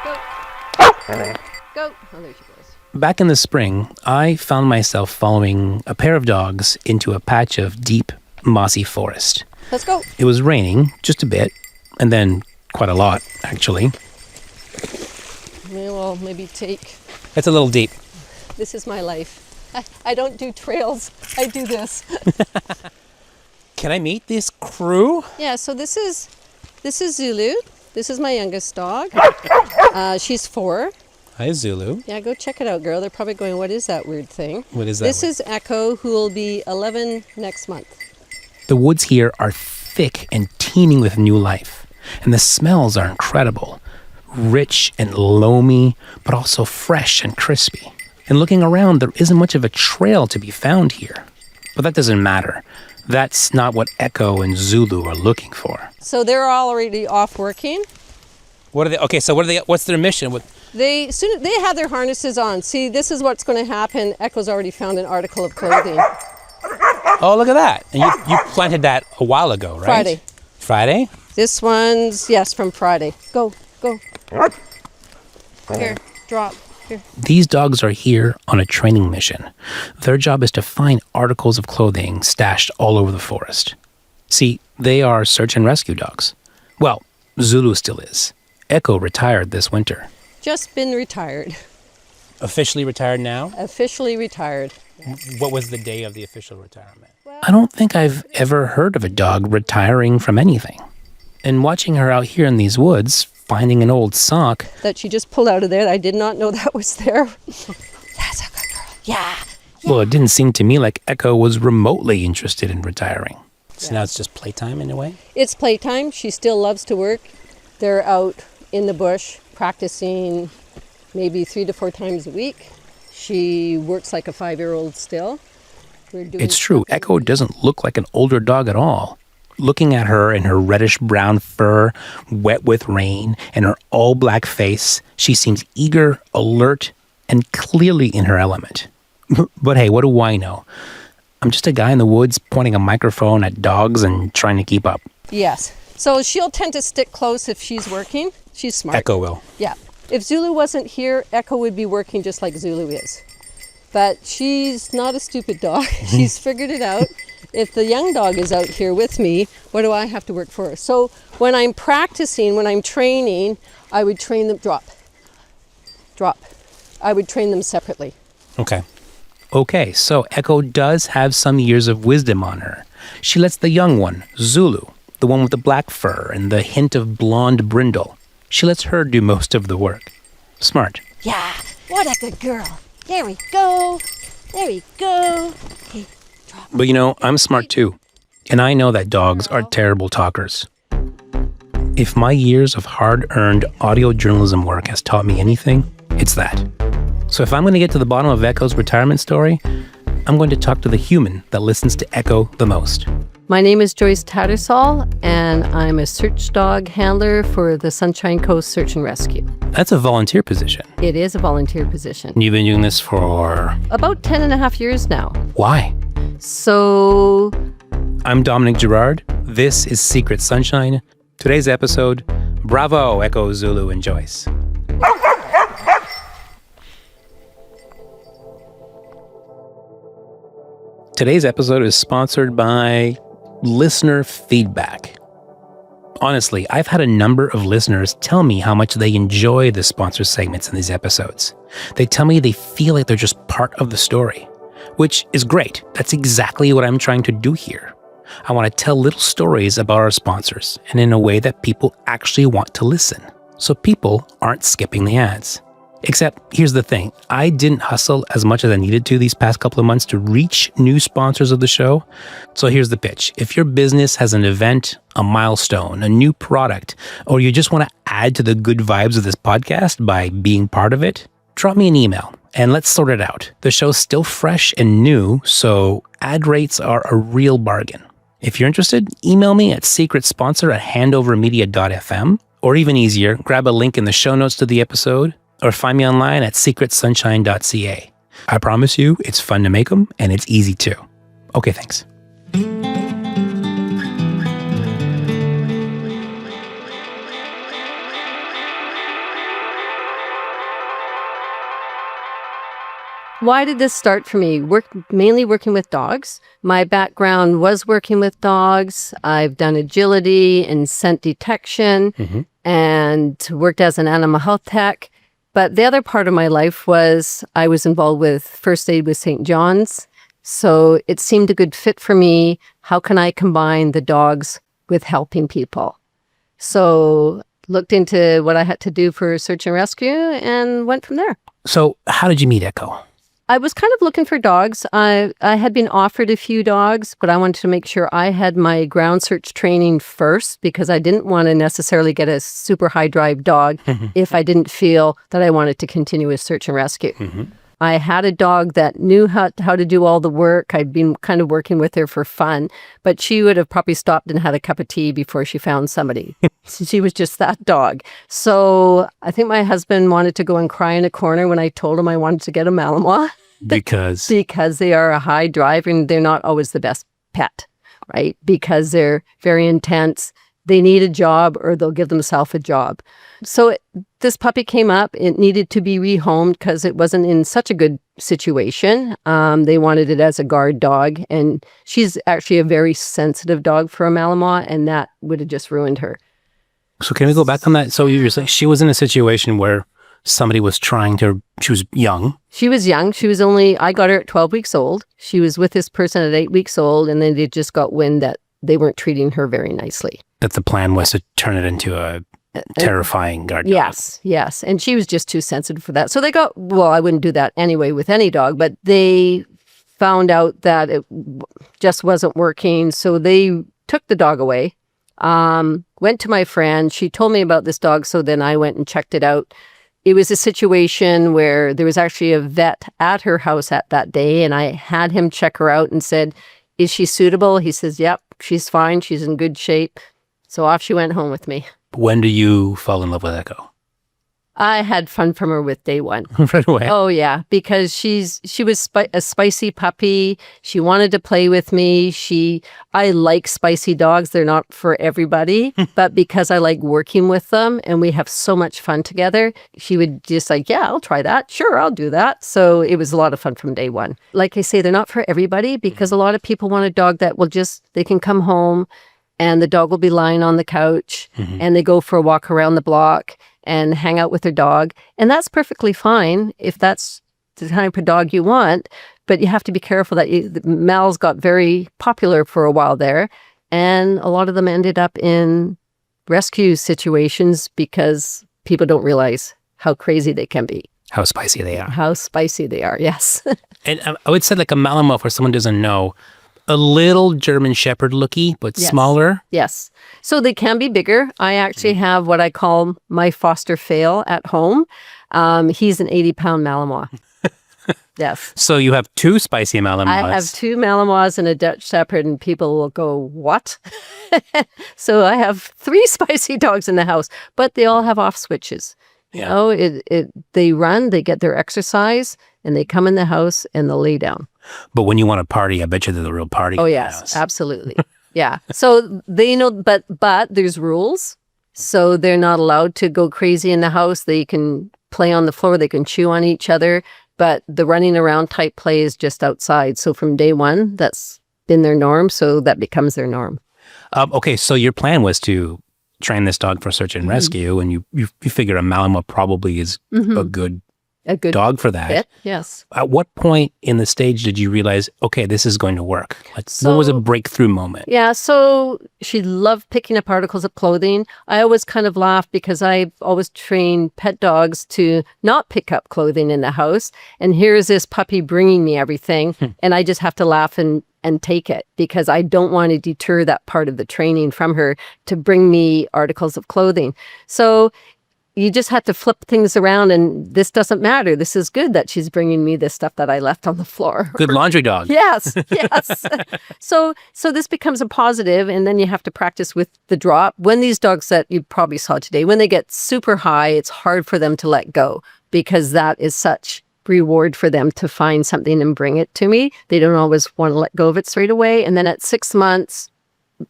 Go. Go. Oh, there she goes. Back in the spring, I found myself following a pair of dogs into a patch of deep, mossy forest. Let's go. It was raining, just a bit, and then quite a lot, actually. Maybe take... It's a little deep. This is my life. I don't do trails. I do this. Can I meet this crew? Yeah, so this is Zulu. This is my youngest dog. She's 4. Hi, Zulu. Yeah, go check it out, girl. They're probably going, what is that weird thing? What is that? This is Echo, who will be 11 next month. The woods here are thick and teeming with new life, and the smells are incredible. Rich and loamy, but also fresh and crispy. And looking around, there isn't much of a trail to be found here. But that doesn't matter. That's not what Echo and Zulu are looking for. So they're already off working. What are they? Okay, so what's their mission? They have their harnesses on. See, this is what's going to happen. Echo's already found an article of clothing. Oh, look at that. And you planted that a while ago, right? Friday. Friday? This one's, yes, from Friday. Go. Here, drop. Here. These dogs are here on a training mission. Their job is to find articles of clothing stashed all over the forest. See, they are search and rescue dogs. Well, Zulu still is. Echo retired this winter. Just been retired. Officially retired now? Officially retired. What was the day of the official retirement? I don't think I've ever heard of a dog retiring from anything. And watching her out here in these woods, finding an old sock... That she just pulled out of there. I did not know that was there. That's a good girl. Yeah. Well, it didn't seem to me like Echo was remotely interested in retiring. So now it's just playtime in a way? It's playtime. She still loves to work. They're out in the bush practicing maybe 3 to 4 times a week. She works like a 5-year-old still. It's true. Echo doesn't look like an older dog at all. Looking at her in her reddish-brown fur, wet with rain, and her all-black face, she seems eager, alert, and clearly in her element. But hey, what do I know? I'm just a guy in the woods pointing a microphone at dogs and trying to keep up. Yes. So she'll tend to stick close if she's working. She's smart. Echo will. Yeah. If Zulu wasn't here, Echo would be working just like Zulu is. But she's not a stupid dog. She's figured it out. If the young dog is out here with me, what do I have to work for? So when I'm practicing, when I'm training, I would train them, drop. I would train them separately. Okay, so Echo does have some years of wisdom on her. She lets the young one, Zulu, the one with the black fur and the hint of blonde brindle, she lets her do most of the work. Smart. Yeah, what a good girl. There we go. Okay. But you know, I'm smart too. And I know that dogs are terrible talkers. If my years of hard-earned audio journalism work has taught me anything, it's that. So if I'm going to get to the bottom of Echo's retirement story, I'm going to talk to the human that listens to Echo the most. My name is Joyce Tattersall, and I'm a search dog handler for the Sunshine Coast Search and Rescue. That's a volunteer position. It is a volunteer position. You've been doing this for... About 10 and a half years now. Why? So... I'm Dominic Girard. This is Secret Sunshine. Today's episode, bravo, Echo, Zulu, and Joyce. Today's episode is sponsored by listener feedback. Honestly, I've had a number of listeners tell me how much they enjoy the sponsor segments in these episodes. They tell me they feel like they're just part of the story, which is great. That's exactly what I'm trying to do here. I want to tell little stories about our sponsors and in a way that people actually want to listen, so people aren't skipping the ads. Except, here's the thing, I didn't hustle as much as I needed to these past couple of months to reach new sponsors of the show. So here's the pitch. If your business has an event, a milestone, a new product, or you just want to add to the good vibes of this podcast by being part of it, drop me an email and let's sort it out. The show's still fresh and new, so ad rates are a real bargain. If you're interested, email me at secretsponsor@handovermedia.fm, or even easier, grab a link in the show notes to the episode, or find me online at secretsunshine.ca. I promise you, it's fun to make them, and it's easy too. Okay, thanks. Why did this start for me? Mainly working with dogs. My background was working with dogs. I've done agility and scent detection and worked as an animal health tech. But the other part of my life was I was involved with first aid with St. John's. So it seemed a good fit for me. How can I combine the dogs with helping people? So looked into what I had to do for search and rescue and went from there. So how did you meet Echo? I was kind of looking for dogs. I had been offered a few dogs, but I wanted to make sure I had my ground search training first because I didn't want to necessarily get a super high drive dog if I didn't feel that I wanted to continue with search and rescue. I had a dog that knew how to do all the work. I'd been kind of working with her for fun, but she would have probably stopped and had a cup of tea before she found somebody. She was just that dog. So I think my husband wanted to go and cry in a corner when I told him I wanted to get a Malinois. Because they are a high drive and they're not always the best pet, right? Because they're very intense. They need a job or they'll give themselves a job. So this puppy came up. It needed to be rehomed because it wasn't in such a good situation. They wanted it as a guard dog. And she's actually a very sensitive dog for a Malinois, and that would have just ruined her. So can we go back on that? So you were saying she was in a situation where somebody was she was young. She was young. I got her at 12 weeks old. She was with this person at 8 weeks old, and then they just got wind that they weren't treating her very nicely. That the plan was to turn it into a terrifying guard dog. Yes. And she was just too sensitive for that. So I wouldn't do that anyway with any dog, but they found out that it just wasn't working. So they took the dog away, went to my friend. She told me about this dog. So then I went and checked it out. It was a situation where there was actually a vet at her house at that day. And I had him check her out and said, "Is she suitable?" He says, "Yep, she's fine. She's in good shape." So off she went home with me. When do you fall in love with Echo? I had fun from her with day one. Right away. Oh, yeah, because she was a spicy puppy. She wanted to play with me. I like spicy dogs. They're not for everybody, but because I like working with them and we have so much fun together, she would just like, "Yeah, I'll try that. Sure, I'll do that." So it was a lot of fun from day one. Like I say, they're not for everybody because a lot of people want a dog that they can come home and the dog will be lying on the couch and they go for a walk around the block and hang out with their dog. And that's perfectly fine if that's the type of dog you want. But you have to be careful that the Mals got very popular for a while there. And a lot of them ended up in rescue situations because people don't realize how crazy they can be. How spicy they are. How spicy they are, yes. And I would say like a Malinois, for someone who doesn't know, a little German Shepherd looky, but smaller. Yes. So they can be bigger. I actually have what I call my foster fail at home. He's an 80-pound Malinois. Yes. So you have two spicy Malinois. I have two Malinois and a Dutch Shepherd, and people will go, "What?" So I have 3 spicy dogs in the house, but they all have off switches. Yeah. You know, they run, they get their exercise, and they come in the house and they'll lay down. But when you want to party, I bet you they're the real party. Oh, yes, absolutely. Yeah. So they know, but there's rules. So they're not allowed to go crazy in the house. They can play on the floor. They can chew on each other. But the running around type play is just outside. So from day one, that's been their norm. So that becomes their norm. Okay. So your plan was to train this dog for search and rescue, and you figure a Malinois probably is a good dog for that. Fit, yes. At what point in the stage did you realize, okay, this is going to work? What was a breakthrough moment? Yeah, so she loved picking up articles of clothing. I always kind of laugh because I've always trained pet dogs to not pick up clothing in the house. And here's this puppy bringing me everything. And I just have to laugh and take it because I don't want to deter that part of the training from her to bring me articles of clothing. So you just have to flip things around, and this doesn't matter. This is good that she's bringing me this stuff that I left on the floor. Good laundry dog. Yes. So this becomes a positive, and then you have to practice with the drop. When these dogs that you probably saw today, when they get super high, it's hard for them to let go because that is such reward for them to find something and bring it to me. They don't always want to let go of it straight away. And then at 6 months,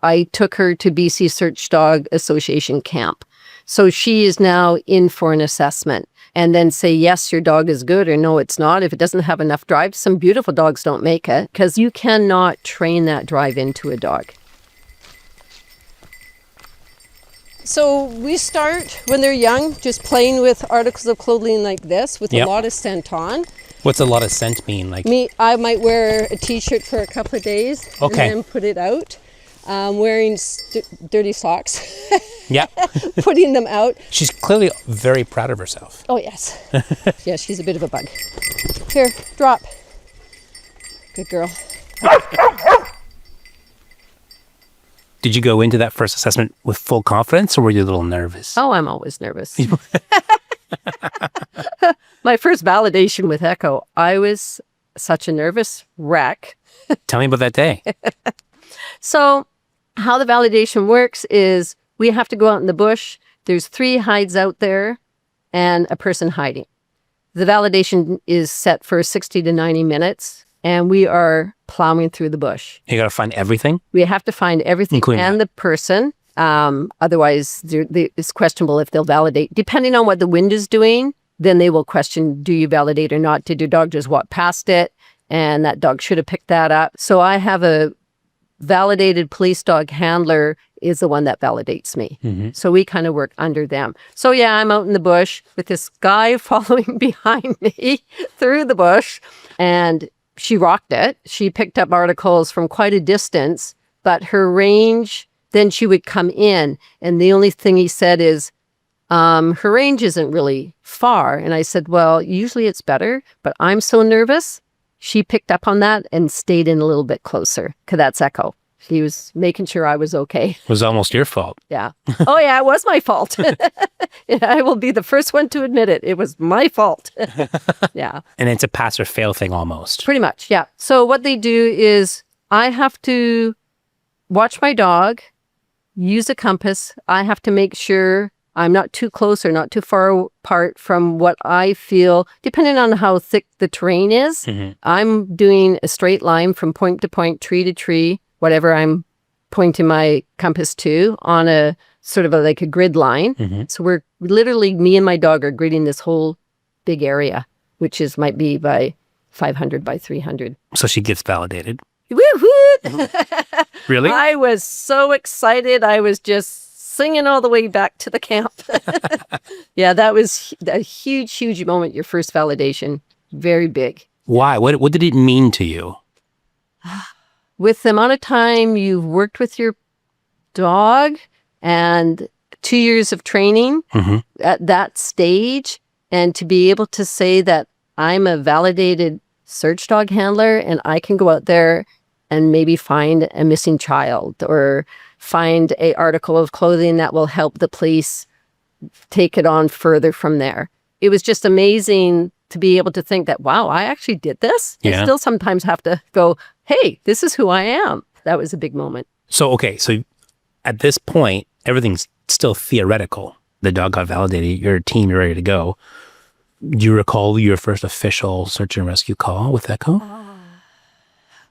I took her to BC Search Dog Association camp. So she is now in for an assessment and then say, yes, your dog is good, or no, it's not. If it doesn't have enough drive, some beautiful dogs don't make it because you cannot train that drive into a dog. So we start when they're young, just playing with articles of clothing like this with a lot of scent on. What's a lot of scent mean? Like I might wear a t-shirt for a couple of days and then put it out. Wearing dirty socks. Yeah. Putting them out. She's clearly very proud of herself. Oh, yes. Yeah, she's a bit of a bug. Here, drop. Good girl. Did you go into that first assessment with full confidence, or were you a little nervous? Oh, I'm always nervous. My first validation with Echo, I was such a nervous wreck. Tell me about that day. So how the validation works is we have to go out in the bush. There's 3 hides out there and a person hiding. The validation is set for 60 to 90 minutes, and we are plowing through the bush. You got to find everything? We have to find everything, including and the person. Otherwise, it's questionable if they'll validate. Depending on what the wind is doing, then they will question, do you validate or not? Did your dog just walk past it? And that dog should have picked that up. So I have a validated police dog handler is the one that validates me. Mm-hmm. So we kind of work under them. So yeah, I'm out in the bush with this guy following behind me through the bush, and she rocked it. She picked up articles from quite a distance, but her range, then she would come in, and the only thing he said is, her range isn't really far. And I said, well, usually it's better, but I'm so nervous. She picked up on that and stayed in a little bit closer, because that's Echo. He was making sure I was okay. It was almost your fault. Yeah. Oh, yeah, it was my fault. I will be the first one to admit it. It was my fault. Yeah. And it's a pass or fail thing almost. Pretty much, yeah. So what they do is I have to watch my dog, use a compass. I have to make sure I'm not too close or not too far apart from what I feel, depending on how thick the terrain is. Mm-hmm. I'm doing a straight line from point to point, tree to tree, whatever I'm pointing my compass to on a sort of like a grid line. Mm-hmm. So we're literally, me and my dog are gridding this whole big area, which might be by 500 by 300. So she gets validated. Woo-hoo! Really? I was so excited. I was just singing all the way back to the camp. Yeah, that was a huge, huge moment, your first validation. Very big. Why? What did it mean to you? With the amount of time you've worked with your dog and 2 years of training at that stage, and to be able to say that I'm a validated search dog handler and I can go out there and maybe find a missing child or find an article of clothing that will help the police take it on further from there. It was just amazing to be able to think that, wow, I actually did this. Yeah. I still sometimes have to go, hey, this is who I am. That was a big moment. So at this point, everything's still theoretical. The dog got validated, you're a team, you're ready to go. Do you recall your first official search and rescue call with Echo?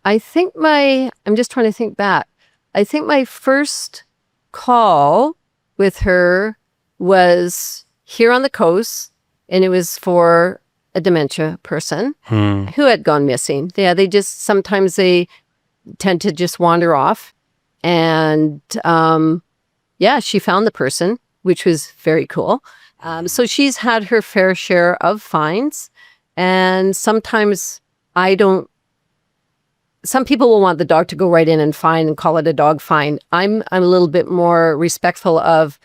I think I'm just trying to think back. I think my first call with her was here on the coast, and it was for a dementia person who had gone missing. Yeah, sometimes they tend to just wander off. And she found the person, which was very cool. So she's had her fair share of finds. And sometimes some people will want the dog to go right in and find and call it a dog find. I'm a little bit more respectful of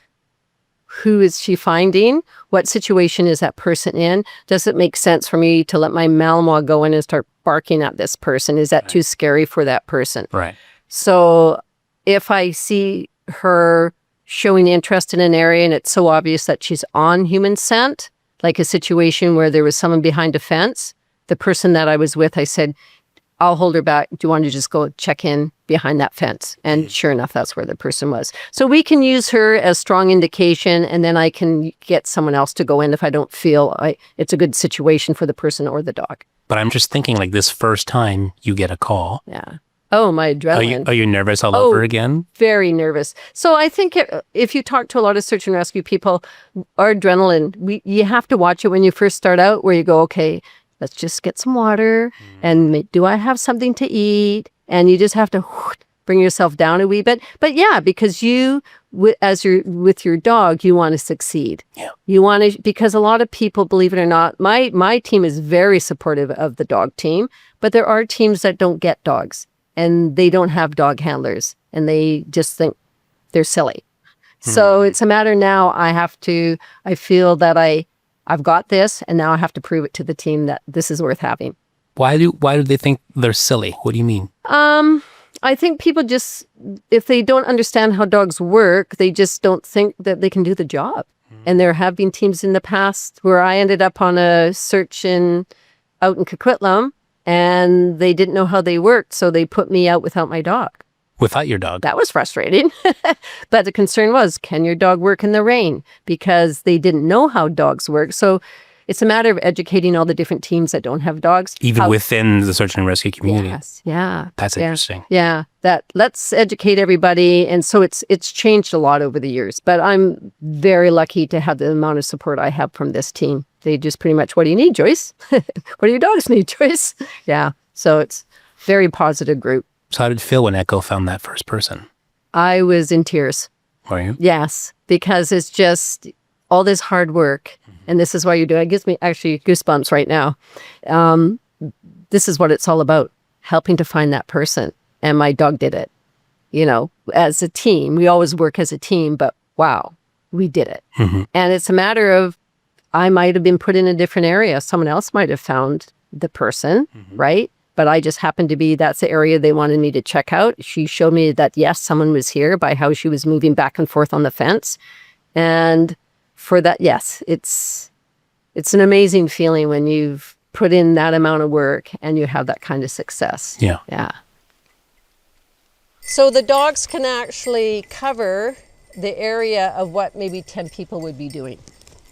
who is she finding? What situation is that person in? Does it make sense for me to let my Malinois go in and start barking at this person? Is that too scary for that person? Right. So if I see her showing interest in an area and it's so obvious that she's on human scent, like a situation where there was someone behind a fence, the person that I was with, I said, I'll hold her back. Do you want to just go check in behind that fence? And sure enough, that's where the person was. So we can use her as strong indication, and then I can get someone else to go in if I don't feel it's a good situation for the person or the dog. But I'm just thinking, like, this first time you get a call. Yeah. Oh, my Are adrenaline. you nervous all over again? Very nervous. So I think if you talk to a lot of search and rescue people, our adrenaline, you have to watch it when you first start out where you go, okay, let's just get some water and do I have something to eat? And you just have to bring yourself down a wee bit. But yeah, because as you're with your dog, you want to succeed. Yeah. You want to, because a lot of people, believe it or not, my team is very supportive of the dog team, but there are teams that don't get dogs. And they don't have dog handlers and they just think they're silly. So it's a matter now I feel that I've got this and now I have to prove it to the team that this is worth having. Why do they think they're silly? What do you mean? I think people just, if they don't understand how dogs work, they just don't think that they can do the job. And there have been teams in the past where I ended up on a search out in Coquitlam. And they didn't know how they worked, so they put me out without my dog. Without your dog? That was frustrating. But the concern was, can your dog work in the rain? Because they didn't know how dogs work. So it's a matter of educating all the different teams that don't have dogs. Even within the search and rescue community? Yes, yeah. That's interesting. Yeah, let's educate everybody. And so it's changed a lot over the years. But I'm very lucky to have the amount of support I have from this team. They just pretty much, what do you need, Joyce? What do your dogs need, Joyce? Yeah, so it's very positive group. So how did it feel when Echo found that first person? I was in tears. Were you? Yes, because it's just all this hard work. And this is why you do it. It gives me actually goosebumps right now. This is what it's all about, helping to find that person. And my dog did it. As a team, we always work as a team, but wow, we did it. And it's a matter of, I might have been put in a different area. Someone else might have found the person, right? But I just happened to be, that's the area they wanted me to check out. She showed me that, yes, someone was here by how she was moving back and forth on the fence. And for that, yes, it's an amazing feeling when you've put in that amount of work and you have that kind of success. Yeah. Yeah. So the dogs can actually cover the area of what maybe 10 people would be doing.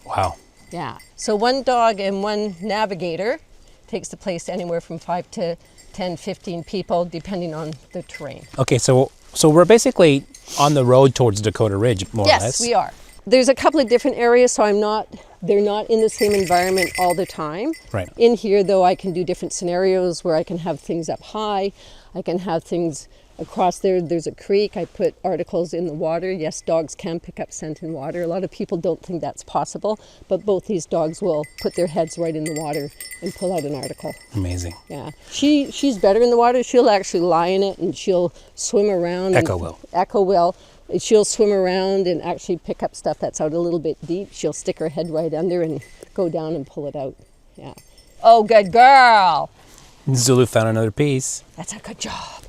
Wow. Yeah. So one dog and one navigator takes the place anywhere from 5 to 10, 15 people, depending on the terrain. Okay, so we're basically on the road towards Dakota Ridge, more or less. Yes, we are. There's a couple of different areas, so they're not in the same environment all the time. Right. In here, though, I can do different scenarios where I can have things up high. I can have things across there. There's a creek. I put articles in the water. Yes, dogs can pick up scent in water. A lot of people don't think that's possible, but both these dogs will put their heads right in the water and pull out an article. Amazing. Yeah. She's better in the water. She'll actually lie in it and she'll swim around. Echo will. Echo will. She'll swim around and actually pick up stuff that's out a little bit deep. She'll stick her head right under and go down and pull it out. Yeah. Oh, good girl. Zulu found another piece. That's a good job.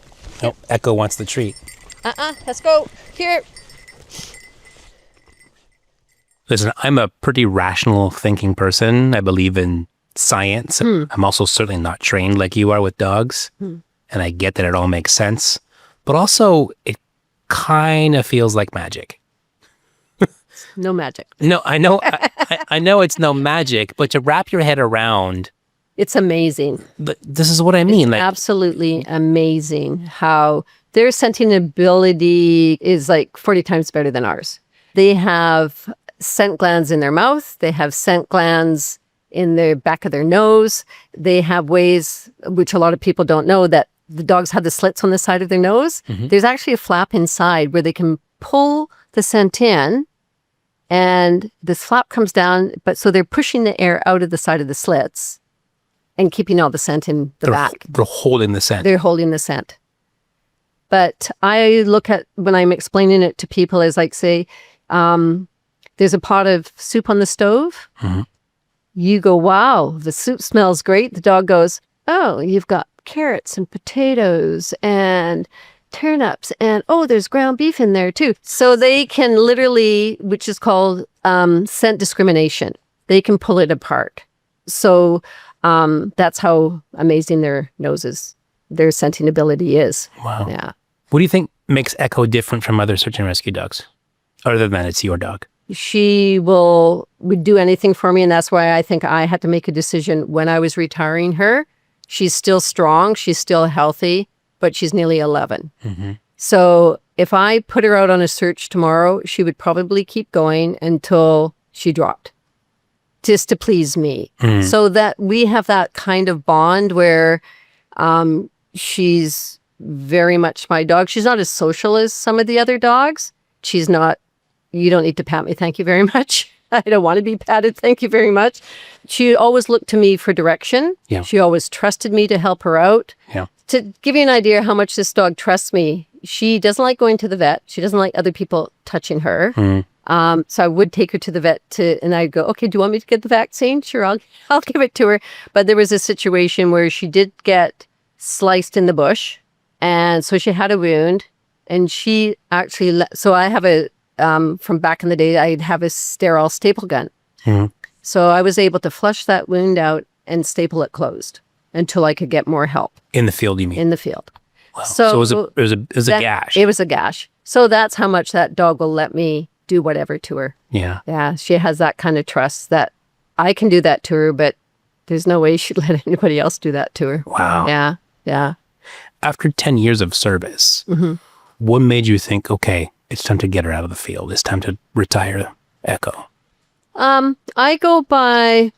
Nope, Echo wants the treat. Let's go. Here. Listen, I'm a pretty rational thinking person. I believe in science. I'm also certainly not trained like you are with dogs. And I get that it all makes sense. But also, it kind of feels like magic. No magic. No, I know. I know it's no magic, but to wrap your head around, it's amazing. but this is what I mean. Like, Absolutely amazing how their scenting ability is like 40 times better than ours. They have scent glands in their mouth. They have scent glands in the back of their nose. They have ways, which a lot of people don't know, that the dogs have the slits on the side of their nose. There's actually a flap inside where they can pull the scent in, and this flap comes down, but so they're pushing the air out of the side of the slits and keeping all the scent in the back. they're holding the scent. They're holding the scent. But I look at, when I'm explaining it to people, as like, say, there's a pot of soup on the stove. You go, wow, the soup smells great. The dog goes, oh, you've got carrots and potatoes and turnips, and oh, there's ground beef in there too. So they can literally, which is called scent discrimination, they can pull it apart. So that's how amazing their noses, their scenting ability is. Wow. Yeah. What do you think makes Echo different from other search and rescue dogs, other than it's your dog? She would do anything for me, and that's why I think I had to make a decision when I was retiring her. She's still strong. She's still healthy. but she's nearly 11. Mm-hmm. So if I put her out on a search tomorrow, she would probably keep going until she dropped, just to please me. So that we have that kind of bond where she's very much my dog. She's not as social as some of the other dogs. She's not, you don't need to pat me, thank you very much. I don't want to be patted, thank you very much. She always looked to me for direction. Yeah. She always trusted me to help her out. Yeah. To give you an idea how much this dog trusts me, she doesn't like going to the vet. She doesn't like other people touching her. So I would take her to the vet and I'd go, okay, do you want me to get the vaccine? Sure, I'll give it to her. But there was a situation where she did get sliced in the bush. And so she had a wound, and she actually, so I have from back in the day, I'd have a sterile staple gun. So I was able to flush that wound out and staple it closed until I could get more help. In the field, you mean? In the field. Wow. So it was a gash. It was a gash. So that's how much that dog will let me do whatever to her. Yeah. Yeah. She has that kind of trust that I can do that to her, but there's no way she'd let anybody else do that to her. Wow. Yeah. Yeah. After 10 years of service, what made you think, okay, it's time to get her out of the field. It's time to retire Echo? I go by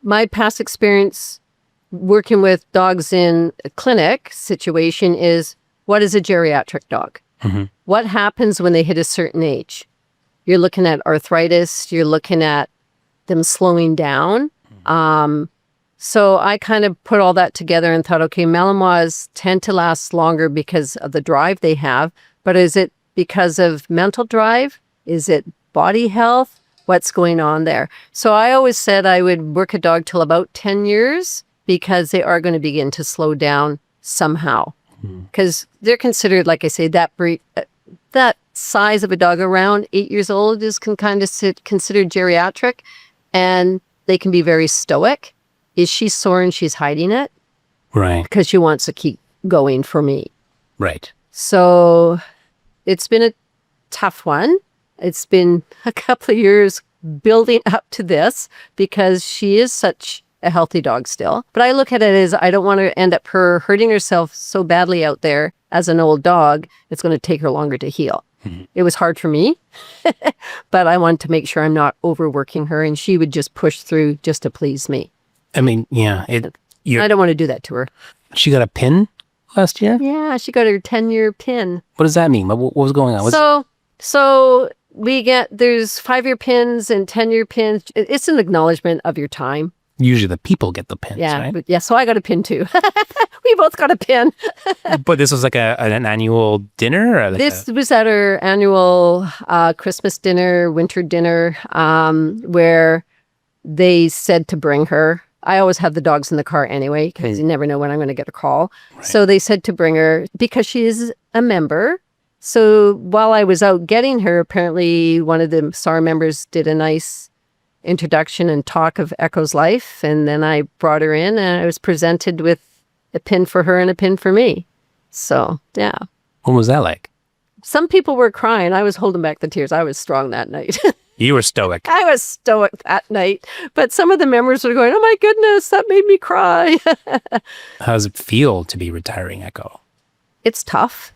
my past experience working with dogs in a clinic situation is, what is a geriatric dog? What happens when they hit a certain age? You're looking at arthritis. You're looking at them slowing down. So I kind of put all that together and thought, okay, Malinois tend to last longer because of the drive they have. But is it because of mental drive? Is it body health? What's going on there? So I always said I would work a dog till about 10 years because they are going to begin to slow down somehow. Because they're considered, like I say, that breed, that size of a dog around 8 years old is considered geriatric, and they can be very stoic. Is she sore and she's hiding it? Right. Because she wants to keep going for me. Right. So it's been a tough one. It's been a couple of years building up to this because she is such a healthy dog still. But I look at it as I don't want to end up her hurting herself so badly out there as an old dog. It's going to take her longer to heal. It was hard for me, but I wanted to make sure I'm not overworking her and she would just push through just to please me. I mean, yeah. I don't want to do that to her. She got a pin last year? Yeah, she got her 10-year pin. What does that mean? What was going on? So there's 5-year pins and 10-year pins. It's an acknowledgement of your time. Usually the people get the pins, right? But so I got a pin too. We both got a pin. But this was like an annual dinner? Or This was at our annual Christmas dinner, winter dinner, where they said to bring her. I always have the dogs in the car anyway, because you never know when I'm going to get a call. Right. So they said to bring her because she is a member. So while I was out getting her, apparently one of the SAR members did a nice introduction and talk of Echo's life. And then I brought her in and I was presented with a pin for her and a pin for me. So, yeah. What was that like? Some people were crying. I was holding back the tears. I was strong that night. You were stoic. I was stoic that night. But some of the members were going, oh my goodness, that made me cry. How does it feel to be retiring Echo? It's tough.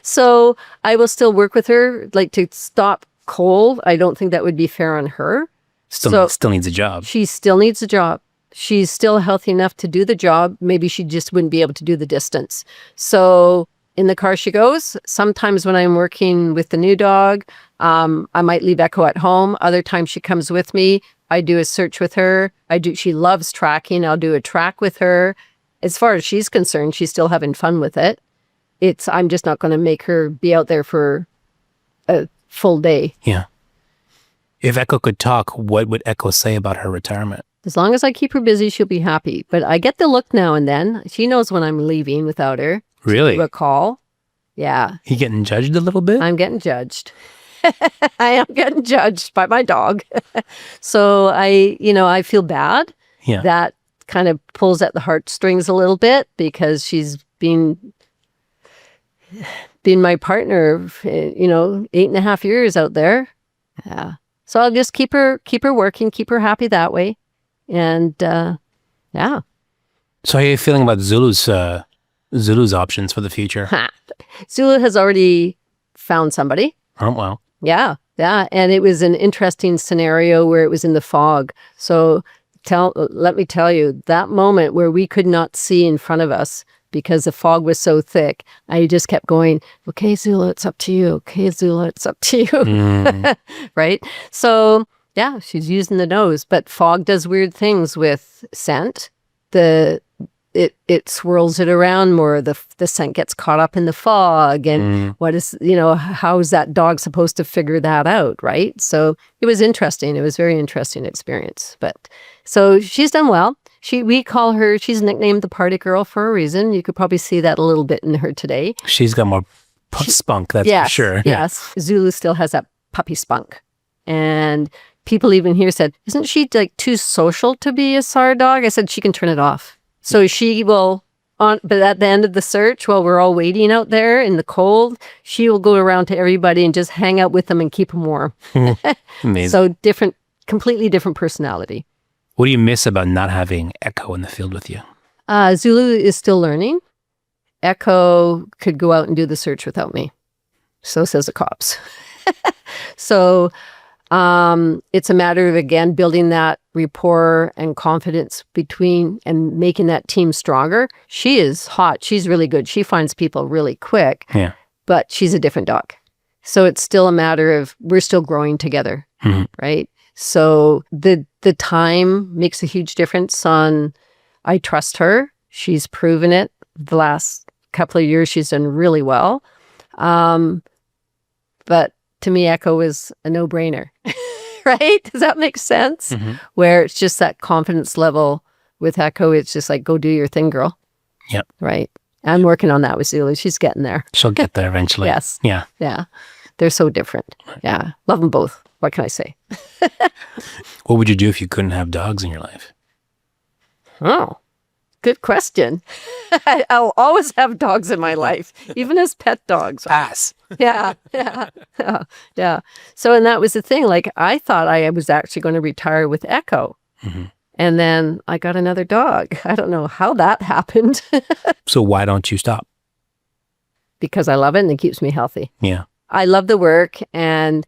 So I will still work with her, like to stop cold. I don't think that would be fair on her. Still needs a job. She still needs a job. She's still healthy enough to do the job. Maybe she just wouldn't be able to do the distance. So in the car she goes. Sometimes when I'm working with the new dog, I might leave Echo at home. Other times she comes with me. I do a search with her. She loves tracking. I'll do a track with her. As far as she's concerned, she's still having fun with it. I'm just not going to make her be out there for a full day. Yeah. If Echo could talk, what would Echo say about her retirement? As long as I keep her busy, she'll be happy. But I get the look now and then. She knows when I'm leaving without her. Really? Do a call. Yeah. You getting judged a little bit? I'm getting judged. I am getting judged by my dog. So I feel bad. Yeah. That kind of pulls at the heartstrings a little bit because she's been my partner, 8.5 years out there. Yeah. So I'll just keep her working, keep her happy that way. And yeah. So how are you feeling about Zulu's options for the future? Zulu has already found somebody. Oh, well. Yeah. And it was an interesting scenario where it was in the fog. So let me tell you, that moment where we could not see in front of us because the fog was so thick, I just kept going, okay, Zulu, it's up to you. Okay, Zulu, it's up to you. Right? So, yeah, she's using the nose. But fog does weird things with scent. It swirls it around more. The scent gets caught up in the fog. And how is that dog supposed to figure that out, right? So it was interesting. It was a very interesting experience. But so she's done well. We call her, she's nicknamed the party girl for a reason. You could probably see that a little bit in her today. She's got more spunk, that's for sure. Yes. Zulu still has that puppy spunk. And people even here said, isn't she like too social to be a SAR dog? I said, she can turn it off. So she will, but at the end of the search, while we're all waiting out there in the cold, she will go around to everybody and just hang out with them and keep them warm. Amazing. So completely different personality. What do you miss about not having Echo in the field with you? Zulu is still learning. Echo could go out and do the search without me. So says the cops. So it's a matter of, again, building that rapport and confidence between and making that team stronger. She is hot. She's really good. She finds people really quick. Yeah. But she's a different dog. So it's still a matter of we're still growing together, right? So the time makes a huge difference I trust her. She's proven it. The last couple of years, she's done really well. But to me, Echo is a no-brainer, right? Does that make sense? Where it's just that confidence level with Echo. It's just like, go do your thing, girl. Yep. Right. I'm working on that with Zulu. She's getting there. She'll get there eventually. Yes. Yeah. Yeah. They're so different. Yeah. Love them both. What can I say? What would you do if you couldn't have dogs in your life? Oh, good question. I'll always have dogs in my life, even as pet dogs. Pass. Yeah. So, and that was the thing. Like, I thought I was actually going to retire with Echo. And then I got another dog. I don't know how that happened. So why don't you stop? Because I love it and it keeps me healthy. Yeah. I love the work. And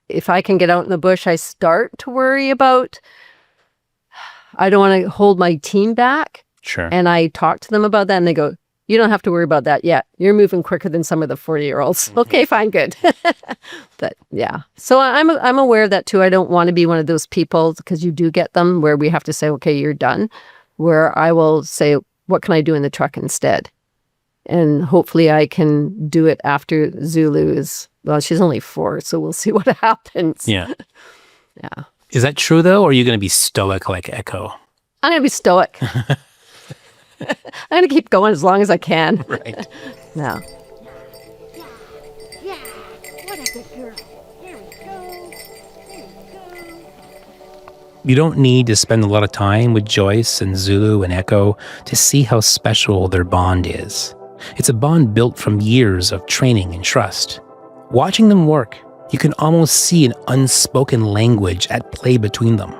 if I can get out in the bush, I start to worry about, I don't want to hold my team back. Sure. And I talk to them about that and they go, you don't have to worry about that yet. You're moving quicker than some of the 40-year-olds. Okay, fine, good. But yeah. So I'm aware of that too. I don't want to be one of those people, because you do get them where we have to say, okay, you're done. Where I will say, what can I do in the truck instead? And hopefully I can do it after Zulu is, well, she's only 4, so we'll see what happens. Yeah. Yeah. Is that true though, or are you going to be stoic like Echo? I'm going to be stoic. I'm going to keep going as long as I can. Right. No. Yeah. What a good girl. Here we go. There we go. You don't need to spend a lot of time with Joyce and Zulu and Echo to see how special their bond is. It's a bond built from years of training and trust. Watching them work, you can almost see an unspoken language at play between them.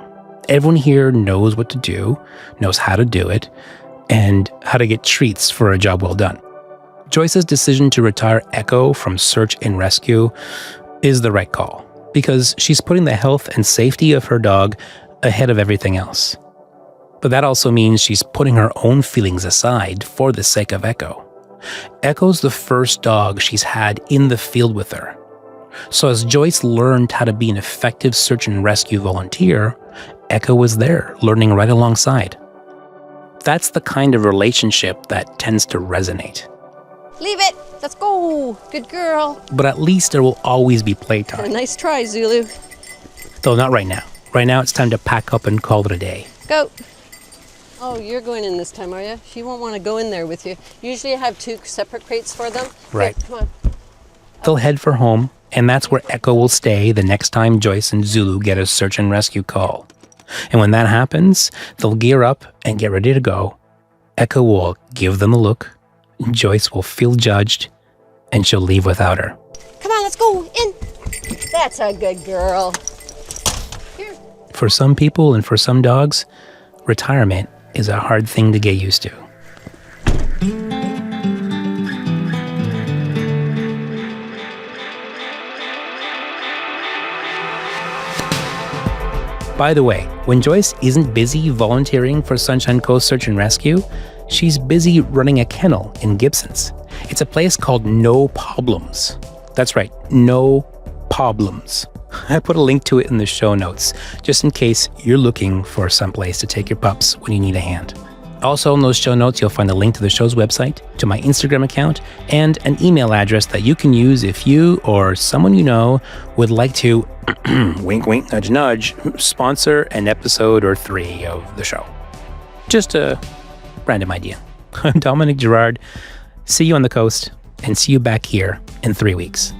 Everyone here knows what to do, knows how to do it, and how to get treats for a job well done. Joyce's decision to retire Echo from search and rescue is the right call, because she's putting the health and safety of her dog ahead of everything else. But that also means she's putting her own feelings aside for the sake of Echo. Echo's the first dog she's had in the field with her. So as Joyce learned how to be an effective search and rescue volunteer, Echo was there, learning right alongside. That's the kind of relationship that tends to resonate. Leave it. Let's go. Good girl. But at least there will always be playtime. Nice try, Zulu. Though not right now. Right now it's time to pack up and call it a day. Go. Oh, you're going in this time, are you? She won't want to go in there with you. Usually I have 2 separate crates for them. Right. Here, come on. They'll head for home, and that's where Echo will stay the next time Joyce and Zulu get a search and rescue call. And when that happens, they'll gear up and get ready to go. Echo will give them a look, Joyce will feel judged, and she'll leave without her. Come on, let's go in. That's a good girl. Here. For some people and for some dogs, retirement is a hard thing to get used to. By the way, when Joyce isn't busy volunteering for Sunshine Coast Search and Rescue, she's busy running a kennel in Gibsons. It's a place called No Problems. That's right, No Problems. I put a link to it in the show notes, just in case you're looking for some place to take your pups when you need a hand. Also in those show notes, you'll find a link to the show's website, to my Instagram account, and an email address that you can use if you or someone you know would like to, wink, wink, nudge, nudge, sponsor an episode or 3 of the show. Just a random idea. I'm Dominic Gerard. See you on the coast, and see you back here in 3 weeks.